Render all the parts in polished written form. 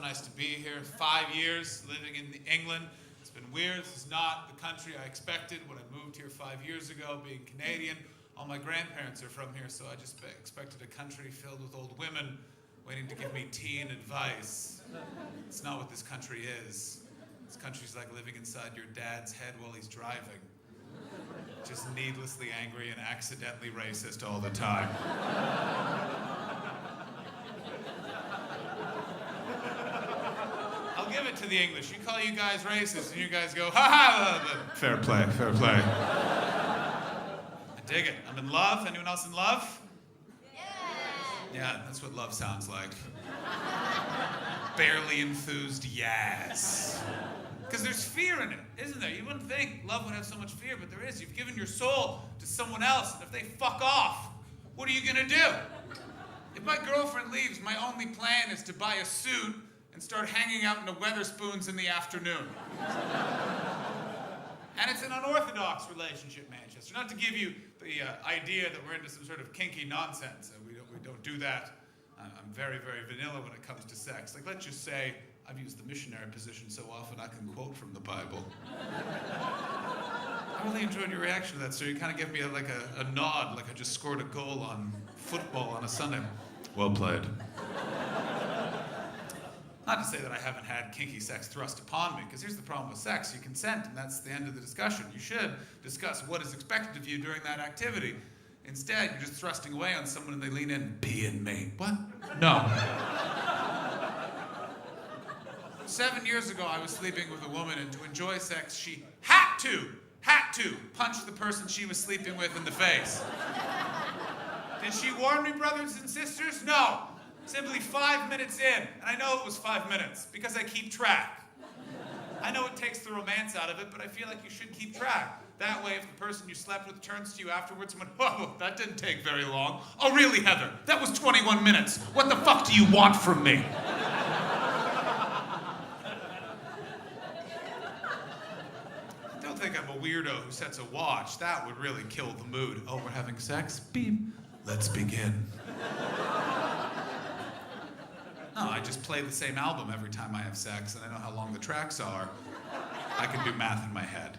nice to be here. 5 years living in England. It's been weird. This is not the country I expected when I moved here 5 years ago, being Canadian. All my grandparents are from here, so I just expected a country filled with old women waiting to give me tea and advice. It's not what this country is. This country's like living inside your dad's head while he's driving. Just needlessly angry and accidentally racist all the time. I'll give it to the English. You call you guys racist and you guys go, ha ha! Fair play, fair play. I dig it. I'm in love. Anyone else in love? Yeah, that's what love sounds like. Barely enthused yes. Because there's fear in it, isn't there? You wouldn't think love would have so much fear, but there is. You've given your soul to someone else, and if they fuck off, what are you gonna do? If my girlfriend leaves, my only plan is to buy a suit and start hanging out in the Weatherspoons in the afternoon. And it's an unorthodox relationship, Manchester. Not to give you the idea that we're into some sort of kinky nonsense. We don't do that. I'm very, very vanilla when it comes to sex. Like, let's just say I've used the missionary position so often I can quote from the Bible. I really enjoyed your reaction to that, sir. You kind of gave me a nod, like I just scored a goal on football on a Sunday. Well played. Not to say that I haven't had kinky sex thrust upon me, because here's the problem with sex. You consent, and that's the end of the discussion. You should discuss what is expected of you during that activity. Instead, you're just thrusting away on someone and they lean in, be in me. What? No. 7 years ago, I was sleeping with a woman, and to enjoy sex, she had to punch the person she was sleeping with in the face. Did she warn me, brothers and sisters? No. Simply 5 minutes in, and I know it was 5 minutes, because I keep track. I know it takes the romance out of it, but I feel like you should keep track. That way, if the person you slept with turns to you afterwards and went, whoa, that didn't take very long. Oh, really, Heather? That was 21 minutes. What the fuck do you want from me? Don't think I'm a weirdo who sets a watch. That would really kill the mood. Oh, we're having sex? Beep. Let's begin. No, I just play the same album every time I have sex, and I know how long the tracks are. I can do math in my head.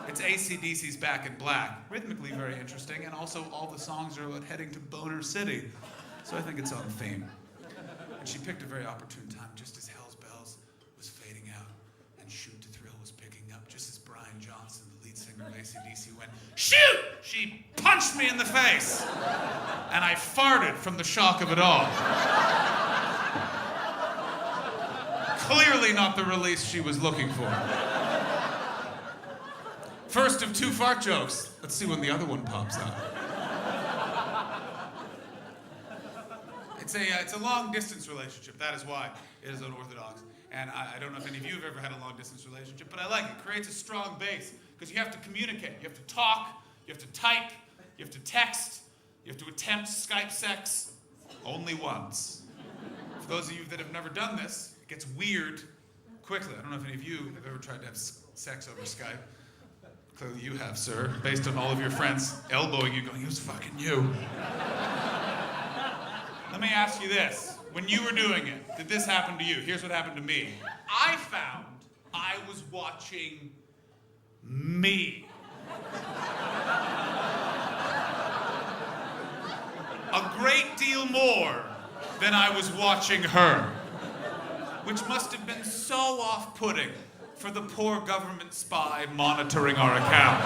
It's AC/DC's Back in Black. Rhythmically very interesting, and also all the songs are about heading to Boner City. So I think it's on theme. And she picked a very opportune time, just as Hell's Bells was fading out, and Shoot to Thrill was picking up, just as Brian Johnson, the lead singer of AC/DC, went, shoot! She punched me in the face! And I farted from the shock of it all. Clearly not the release she was looking for. First of 2 fart jokes. Let's see when the other one pops out. It's a long-distance relationship. That is why it is unorthodox. And I don't know if any of you have ever had a long-distance relationship, but I like it. It creates a strong base, because you have to communicate. You have to talk. You have to type. You have to text. You have to attempt Skype sex only once. For those of you that have never done this, it gets weird quickly. I don't know if any of you have ever tried to have sex over Skype. Clearly you have, sir, based on all of your friends elbowing you, going, who's fucking you? Let me ask you this. When you were doing it, did this happen to you? Here's what happened to me. I found I was watching me. A great deal more than I was watching her, which must have been so off-putting for the poor government spy monitoring our account.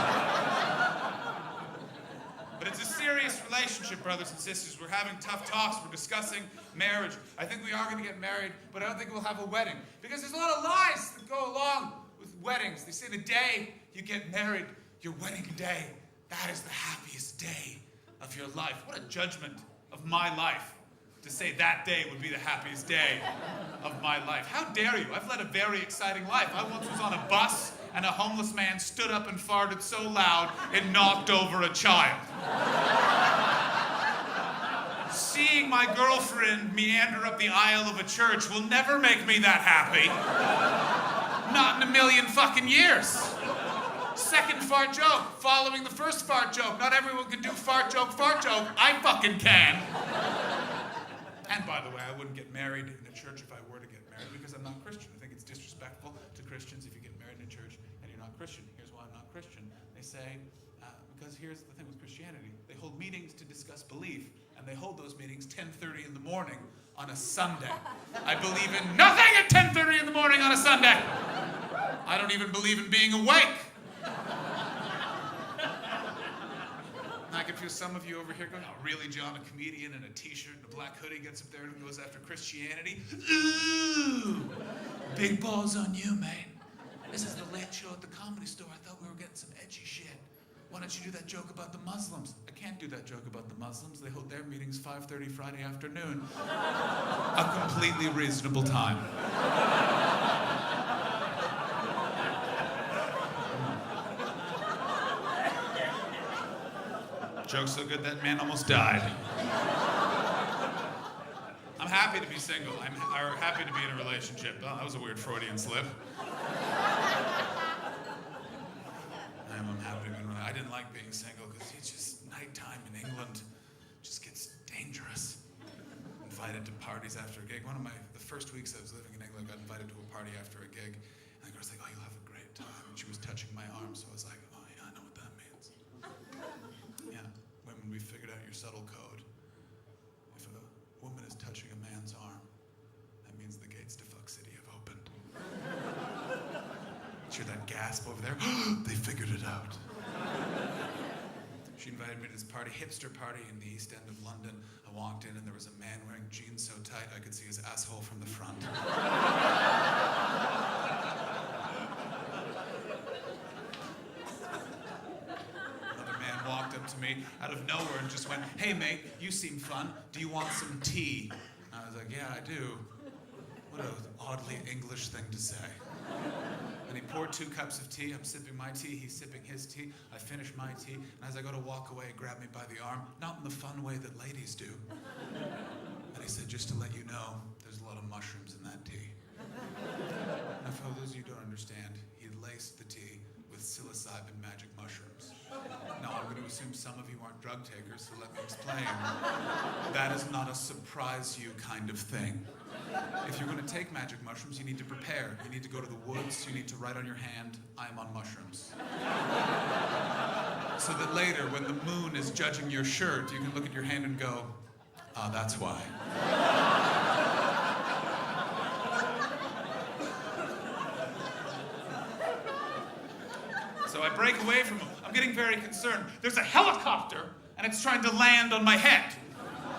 But it's a serious relationship, brothers and sisters. We're having tough talks. We're discussing marriage. I think we are going to get married, but I don't think we'll have a wedding, because there's a lot of lies that go along with weddings. They say the day you get married, your wedding day, that is the happiest day of your life. What a judgment of my life to say that day would be the happiest day of my life. How dare you? I've led a very exciting life. I once was on a bus and a homeless man stood up and farted so loud it knocked over a child. Seeing my girlfriend meander up the aisle of a church will never make me that happy. Not in a million fucking years. Second fart joke, following the first fart joke. Not everyone can do fart joke. I fucking can. And by the way, I wouldn't get married in a church if I were to get Christians if you get married in a church and you're not Christian. Here's why I'm not Christian. They say, because here's the thing with Christianity. They hold meetings to discuss belief, and they hold those meetings 10:30 in the morning on a Sunday. I believe in nothing at 10:30 in the morning on a Sunday. I don't even believe in being awake. I can feel some of you over here going, oh, really, John, a comedian in a t-shirt and a black hoodie gets up there and goes after Christianity? Ooh, big balls on you, man. This is the late show at the Comedy Store. I thought we were getting some edgy shit. Why don't you do that joke about the Muslims? I can't do that joke about the Muslims. They hold their meetings 5:30 Friday afternoon. A completely reasonable time. Joke so good that man almost died. I'm happy to be single. I'm happy to be in a relationship. Oh, that was a weird Freudian slip. I'm happy to be in a relationship. I didn't like being single because it's just nighttime in England just gets dangerous. Invited to parties after a gig. The first weeks I was living in England, I got invited to a party after a gig. And the girl's like, oh, you'll have a great time. And she was touching my arm, so I was like, oh, yeah, I know what that means. Yeah. Women, we figured out your subtle code. If a woman is touching a man's arm, that means the gates to Fuck City have opened. Did you hear that gasp over there? They figured it out. She invited me to this party, hipster party in the East End of London. I walked in and there was a man wearing jeans so tight I could see his asshole from the front. Walked up to me out of nowhere and just went, hey mate, you seem fun. Do you want some tea? And I was like, yeah, I do. What an oddly English thing to say. And he poured 2 cups of tea. I'm sipping my tea, he's sipping his tea. I finish my tea, and as I go to walk away, he grabbed me by the arm, not in the fun way that ladies do. And he said, just to let you know, there's a lot of mushrooms in that tea. Now for those of you who don't understand, he laced the tea with psilocybin magic mushrooms. Now, I'm going to assume some of you aren't drug takers, so let me explain. That is not a surprise you kind of thing. If you're going to take magic mushrooms, you need to prepare. You need to go to the woods. You need to write on your hand, I am on mushrooms. So that later, when the moon is judging your shirt, you can look at your hand and go, ah, that's why. So I break away from him. I'm getting very concerned. There's a helicopter, and it's trying to land on my head.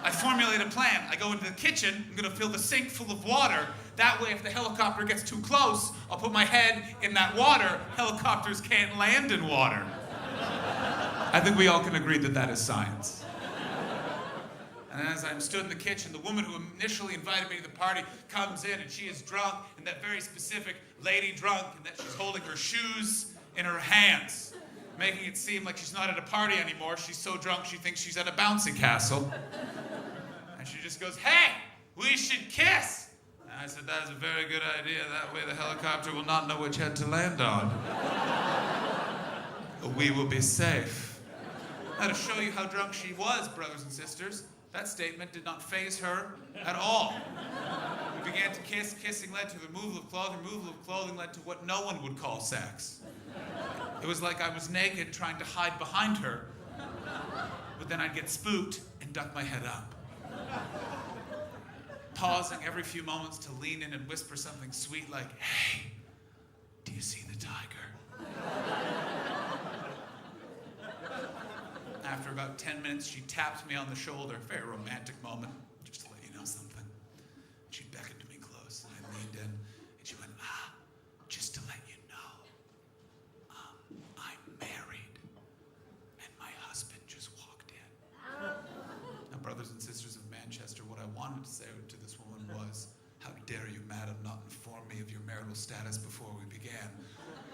I formulate a plan. I go into the kitchen. I'm going to fill the sink full of water. That way, if the helicopter gets too close, I'll put my head in that water. Helicopters can't land in water. I think we all can agree that that is science. And as I'm stood in the kitchen, the woman who initially invited me to the party comes in, and she is drunk, and that very specific lady drunk, and that she's holding her shoes in her hands, making it seem like she's not at a party anymore. She's so drunk she thinks she's at a bouncy castle. And she just goes, hey, we should kiss. And I said, that is a very good idea. That way the helicopter will not know which head to land on. We will be safe. Now, to show you how drunk she was, brothers and sisters, that statement did not faze her at all. We began to kiss. Kissing led to the removal of clothing. Removal of clothing led to what no one would call sex. It was like I was naked trying to hide behind her, but then I'd get spooked and duck my head up. Pausing every few moments to lean in and whisper something sweet like, hey, do you see the tiger? After about 10 minutes, she tapped me on the shoulder. Very romantic moment, just to let you know something. She beckoned me close, and I leaned in, and she went, just to let you know, I'm married, and my husband just walked in. Now, brothers and sisters of Manchester, what I wanted to say to this woman was, how dare you, madam, not inform me of your marital status before we began.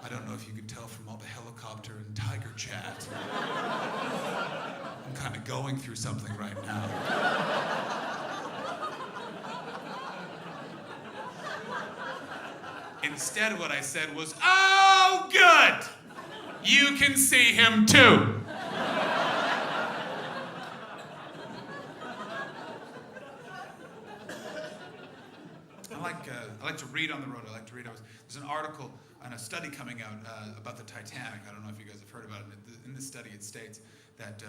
I don't know if you could tell from all the helicopter and tiger chat. I'm kind of going through something right now. Instead, what I said was, oh, good! You can see him too. I like to read on the road. There's an article on a study coming out about the Titanic. I don't know if you guys have heard about it. In this study, it states that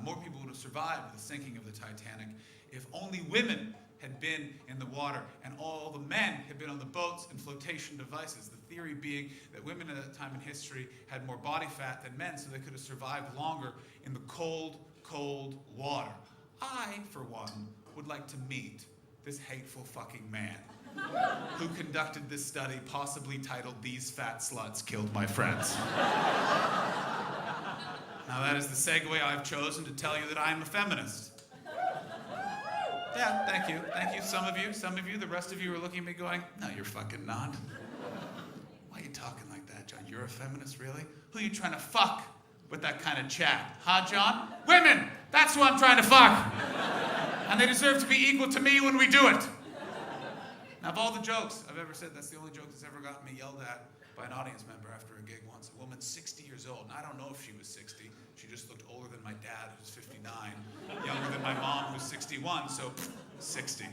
more people would have survived the sinking of the Titanic if only women had been in the water and all the men had been on the boats and flotation devices. The theory being that women at that time in history had more body fat than men, so they could have survived longer in the cold, cold water. I, for one, would like to meet this hateful fucking man who conducted this study, possibly titled "These Fat Sluts Killed My Friends." Now that is the segue I've chosen to tell you that I am a feminist. Yeah, thank you. Thank you. Some of you, the rest of you are looking at me going, no, you're fucking not. Why are you talking like that, John? You're a feminist, really? Who are you trying to fuck with that kind of chat? Huh, John? Women! That's who I'm trying to fuck! And they deserve to be equal to me when we do it. Now, of all the jokes I've ever said, that's the only joke that's ever gotten me yelled at by an audience member after a gig once. A woman 60 years old, and I don't know if she was 60. She just looked older than my dad, who's 59, younger than my mom, who's 61, so 60.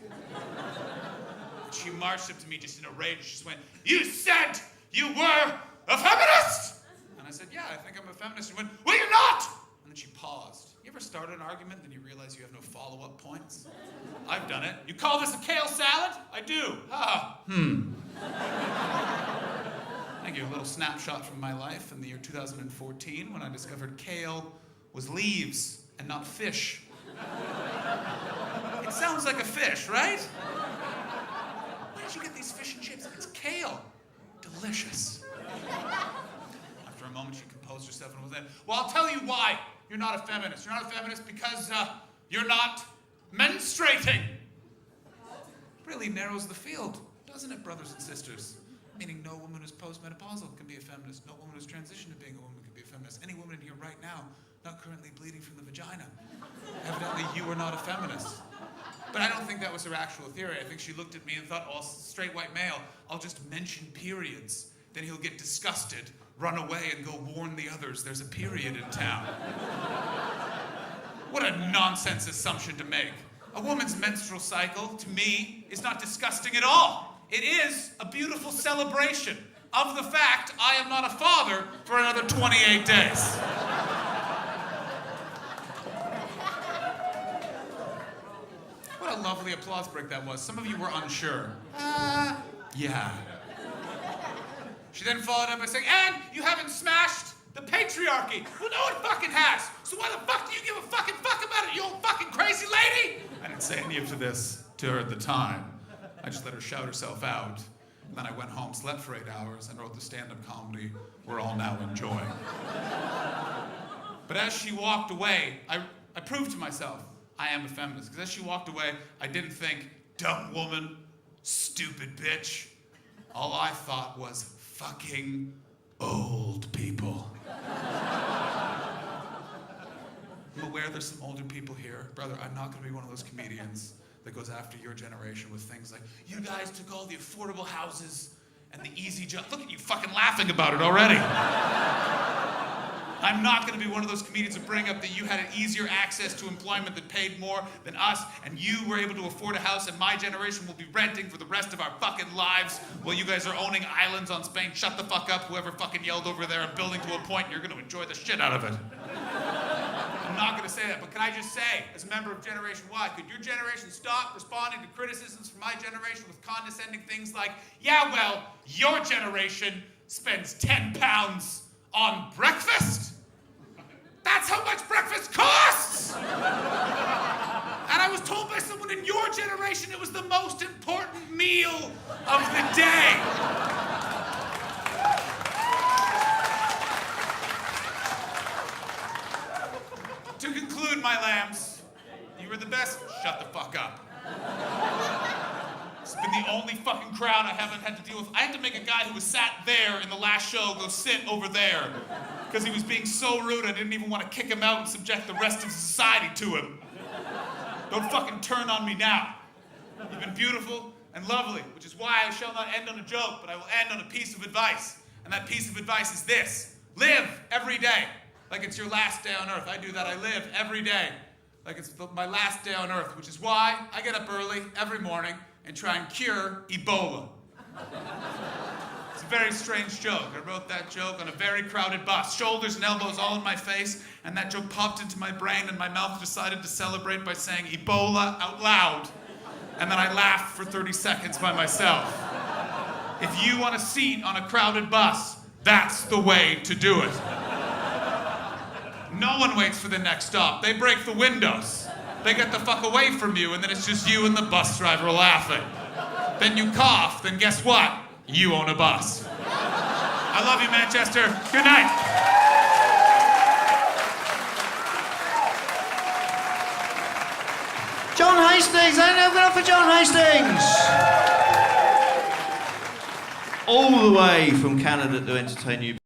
She marched up to me just in a rage. She just went, "You said you were a feminist!" And I said, "Yeah, I think I'm a feminist." She went, "Well, you're not!" And then she paused. You ever start an argument, then you realize you have no follow-up points? I've done it. "You call this a kale salad?" "I do." Thank you. A little snapshot from my life in the year 2014 when I discovered kale was leaves and not fish. It sounds like a fish, right? Where did you get these fish and chips? It's kale. Delicious. After a moment, she composed herself and was then, "Well, I'll tell you why you're not a feminist. You're not a feminist because you're not menstruating." Really narrows the field, doesn't it, brothers and sisters? Meaning no woman who's postmenopausal can be a feminist. No woman who's transitioned to being a woman can be a feminist. Any woman in here right now, not currently bleeding from the vagina. Evidently, you are not a feminist. But I don't think that was her actual theory. I think she looked at me and thought, "Oh, straight white male, I'll just mention periods. Then he'll get disgusted, run away, and go warn the others there's a period in town." What a nonsense assumption to make. A woman's menstrual cycle, to me, is not disgusting at all. It is a beautiful celebration of the fact I am not a father for another 28 days. What a lovely applause break that was. Some of you were unsure. Yeah. She then followed up by saying, "And you haven't smashed the patriarchy." "Well, no one fucking has. So why the fuck do you give a fucking fuck about it, you old fucking crazy lady?" I didn't say any of this to her at the time. I just let her shout herself out. And then I went home, slept for 8 hours, and wrote the stand-up comedy we're all now enjoying. But as she walked away, I proved to myself I am a feminist. Because as she walked away, I didn't think, "Dumb woman, stupid bitch." All I thought was, "Fucking old people." I'm aware there's some older people here. Brother, I'm not going to be one of those comedians that goes after your generation with things like, "You guys took all the affordable houses and the easy job." Look at you fucking laughing about it already. I'm not going to be one of those comedians that bring up that you had an easier access to employment that paid more than us, and you were able to afford a house, and my generation will be renting for the rest of our fucking lives while you guys are owning islands on Spain. Shut the fuck up, whoever fucking yelled over there, and building to a point, and you're going to enjoy the shit out of it. I'm not going to say that, but can I just say, as a member of Generation Y, could your generation stop responding to criticisms from my generation with condescending things like, "Yeah, well, your generation spends £10 on breakfast? That's how much breakfast costs!" And I was told by someone in your generation it was the most important meal of the day. To conclude, my lambs, you were the best. Shut the fuck up. It's been the only fucking crowd I haven't had to deal with. I had to make a guy who was sat there in the last show go sit over there because he was being so rude I didn't even want to kick him out and subject the rest of society to him. Don't fucking turn on me now. You've been beautiful and lovely, which is why I shall not end on a joke, but I will end on a piece of advice. And that piece of advice is this: live every day like it's your last day on earth. I do that. I live every day like it's my last day on earth, which is why I get up early every morning and try and cure Ebola. It's a very strange joke. I wrote that joke on a very crowded bus, shoulders and elbows all in my face, and that joke popped into my brain, and my mouth decided to celebrate by saying Ebola out loud. And then I laughed for 30 seconds by myself. If you want a seat on a crowded bus, that's the way to do it. No one waits for the next stop. They break the windows. They get the fuck away from you, and then it's just you and the bus driver laughing. Then you cough, then guess what? You own a bus. I love you, Manchester. Good night. John Hastings, open up for John Hastings. All the way from Canada to entertain you.